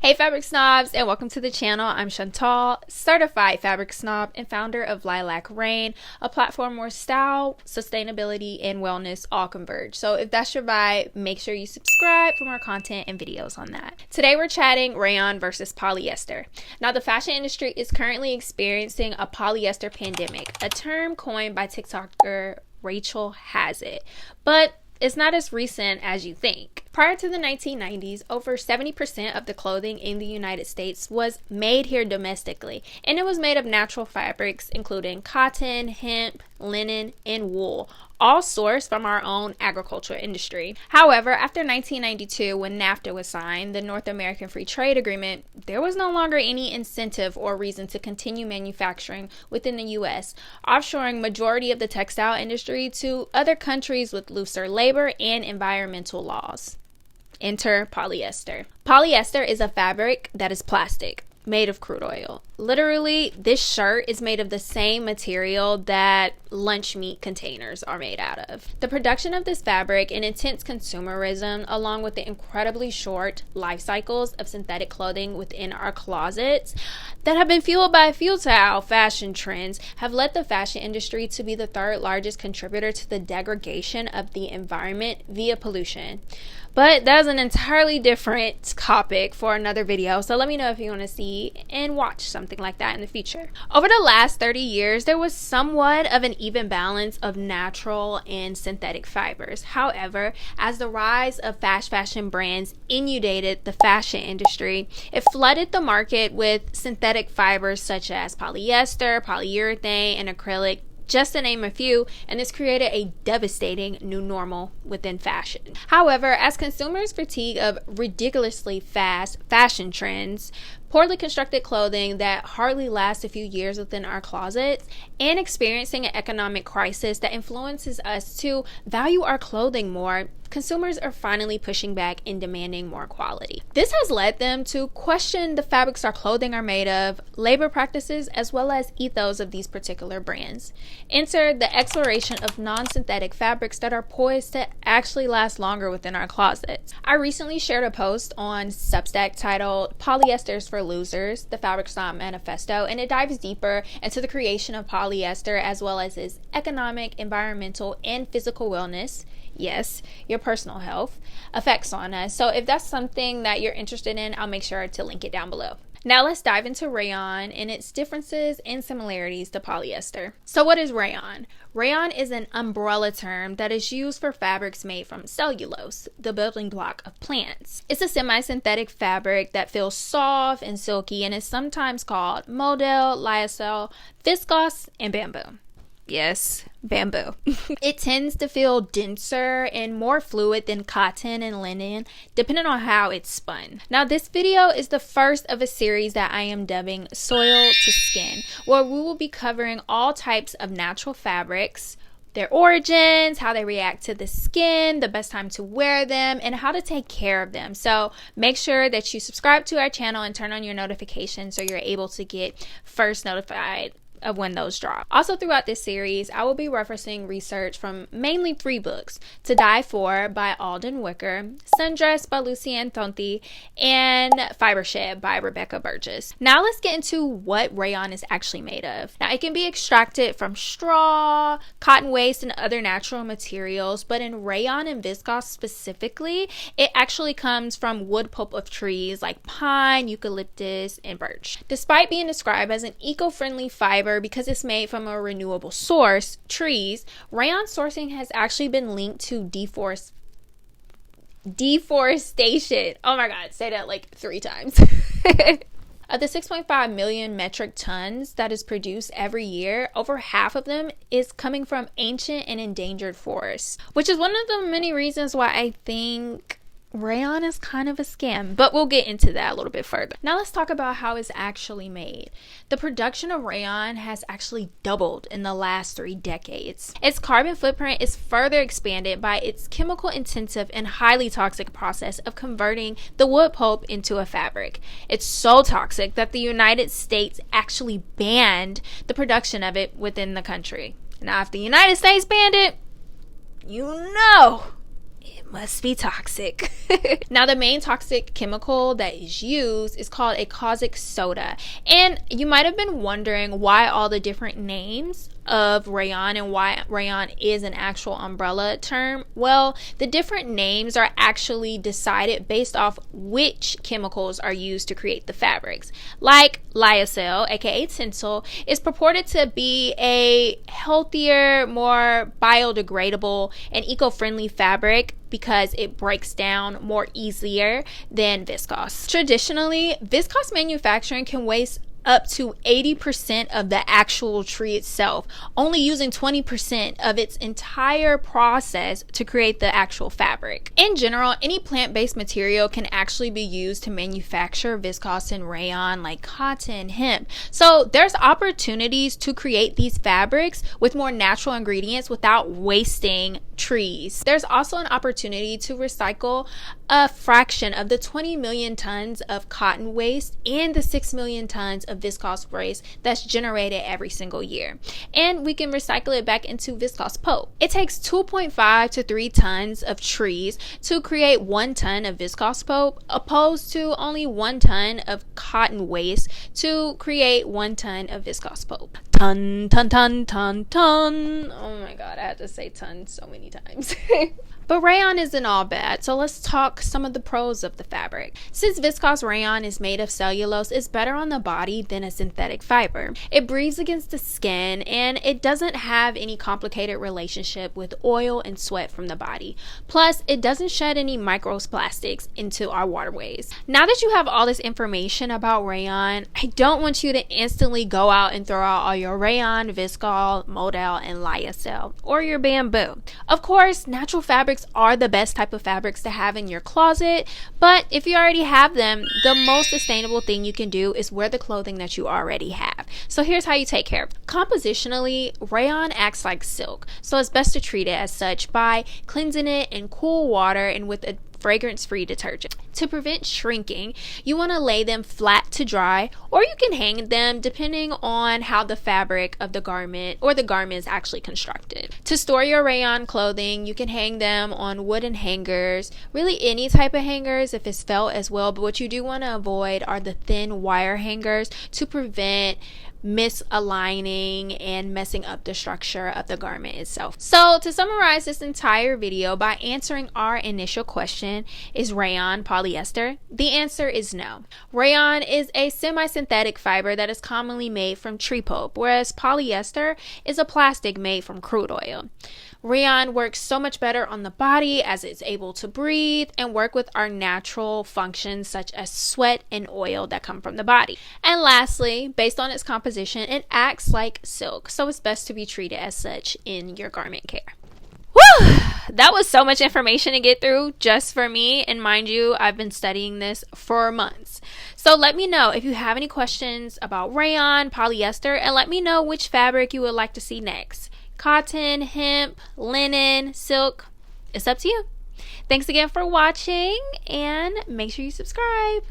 Hey fabric snobs, and welcome to the channel. I'm Chantal, certified fabric snob and founder of Lilac Rayon, a platform where style, sustainability, and wellness all converge. So if that's your vibe, make sure you subscribe for more content and videos on that. Today we're chatting rayon versus polyester. Now the fashion industry is currently experiencing a polyester pandemic, a term coined by TikToker Rachel Has It. But it's not as recent as you think. Prior to the 1990s, over 70% of the clothing in the United States was made here domestically, and it was made of natural fabrics including cotton, hemp, linen, and wool, all sourced from our own agricultural industry. However, after 1992, when NAFTA was signed, the North American Free Trade Agreement, there was no longer any incentive or reason to continue manufacturing within the U.S., offshoring majority of the textile industry to other countries with looser labor and environmental laws. Enter polyester. Polyester is a fabric that is plastic, made of crude oil. Literally, this shirt is made of the same material that lunch meat containers are made out of. The production of this fabric and intense consumerism, along with the incredibly short life cycles of synthetic clothing within our closets that have been fueled by futile fashion trends, have led the fashion industry to be the third largest contributor to the degradation of the environment via pollution. But that's an entirely different topic for another video, so let me know if you want to see and watch something like that in the future. Over the last 30 years, there was somewhat of an even balance of natural and synthetic fibers. However, as the rise of fast fashion brands inundated the fashion industry, it flooded the market with synthetic fibers such as polyester, polyurethane, and acrylic, just to name a few, and this created a devastating new normal within fashion. However, as consumers' fatigue of ridiculously fast fashion trends, poorly constructed clothing that hardly lasts a few years within our closets, and experiencing an economic crisis that influences us to value our clothing more, consumers are finally pushing back and demanding more quality. This has led them to question the fabrics our clothing are made of, labor practices, as well as ethos of these particular brands. Enter the exploration of non-synthetic fabrics that are poised to actually last longer within our closets. I recently shared a post on Substack titled Polyesters for Losers, the Fabric Snob Manifesto, and it dives deeper into the creation of polyester as well as its economic, environmental, and physical wellness, yes, your personal health, effects on us. So if that's something that you're interested in, I'll make sure to link it down below. Now let's dive into rayon and its differences and similarities to polyester. So what is rayon? Rayon is an umbrella term that is used for fabrics made from cellulose, the building block of plants. It's a semi-synthetic fabric that feels soft and silky and is sometimes called modal, lyocell, viscose, and bamboo. Yes, bamboo. It tends to feel denser and more fluid than cotton and linen, depending on how it's spun. Now, this video is the first of a series that I am dubbing Soil to Skin, where we will be covering all types of natural fabrics, their origins, how they react to the skin, the best time to wear them, and how to take care of them. So make sure that you subscribe to our channel and turn on your notifications so you're able to get first notified of when those drop. Also throughout this series, I will be referencing research from mainly 3 books: To Die For by Alden Wicker, Sundress by Lucienne Tonti, and Fiber Shed by Rebecca Burgess. Now let's get into what rayon is actually made of. Now it can be extracted from straw, cotton waste, and other natural materials, but in rayon and viscose specifically, it actually comes from wood pulp of trees like pine, eucalyptus, and birch. Despite being described as an eco-friendly fiber because it's made from a renewable source, trees, rayon sourcing has actually been linked to deforestation. Oh my god, say that like 3 times. Of the 6.5 million metric tons that is produced every year, over half of them is coming from ancient and endangered forests, which is one of the many reasons why I think rayon is kind of a scam, but we'll get into that a little bit further. Now let's talk about how it's actually made. The production of rayon has actually doubled in the last 3 decades. Its carbon footprint is further expanded by its chemical intensive and highly toxic process of converting the wood pulp into a fabric. It's so toxic that the United States actually banned the production of it within the country. Now if the United States banned it, you know it must be toxic. Now, the main toxic chemical that is used is called a caustic soda. And you might have been wondering why all the different names of rayon and why rayon is an actual umbrella term. Well, the different names are actually decided based off which chemicals are used to create the fabrics. Like lyocell, aka tinsel, is purported to be a healthier, more biodegradable, and eco-friendly fabric because it breaks down more easier than viscose. Traditionally, viscose manufacturing can waste up to 80% of the actual tree itself, only using 20% of its entire process to create the actual fabric. In general, any plant-based material can actually be used to manufacture viscose and rayon, like cotton, hemp. So there's opportunities to create these fabrics with more natural ingredients without wasting trees. There's also an opportunity to recycle a fraction of the 20 million tons of cotton waste and the 6 million tons of viscose waste that's generated every single year. And we can recycle it back into viscose pulp. It takes 2.5 to 3 tons of trees to create 1 ton of viscose pulp, opposed to only 1 ton of cotton waste to create 1 ton of viscose pulp. Ton, ton, ton, ton, ton. Oh my god, I had to say ton so many times. But rayon isn't all bad, so let's talk some of the pros of the fabric. Since viscose rayon is made of cellulose, it's better on the body than a synthetic fiber. It breathes against the skin, and it doesn't have any complicated relationship with oil and sweat from the body. Plus, it doesn't shed any microplastics into our waterways. Now that you have all this information about rayon, I don't want you to instantly go out and throw out all your rayon, viscose, modal, and lyocell, or your bamboo. Of course, natural fabrics are the best type of fabrics to have in your closet, but if you already have them, the most sustainable thing you can do is wear the clothing that you already have. So here's how you take care of it. Compositionally, rayon acts like silk, so it's best to treat it as such by cleansing it in cool water and with a fragrance-free detergent. To prevent shrinking, you want to lay them flat to dry, or you can hang them depending on how the fabric of the garment or the garment is actually constructed. To store your rayon clothing, you can hang them on wooden hangers, really any type of hangers if it's felt as well, but what you do want to avoid are the thin wire hangers to prevent misaligning and messing up the structure of the garment itself. So to summarize this entire video by answering our initial question, is rayon polyester? The answer is no. Rayon is a semi-synthetic fiber that is commonly made from tree pulp, whereas polyester is a plastic made from crude oil. Rayon works so much better on the body as it's able to breathe and work with our natural functions such as sweat and oil that come from the body. And lastly, based on its composition, it acts like silk, so it's best to be treated as such in your garment care. Whew! That was so much information to get through just for me, and mind you, I've been studying this for months. So let me know if you have any questions about rayon, polyester, and let me know which fabric you would like to see next. Cotton, hemp, linen, silk, it's up to you. Thanks again for watching, and make sure you subscribe.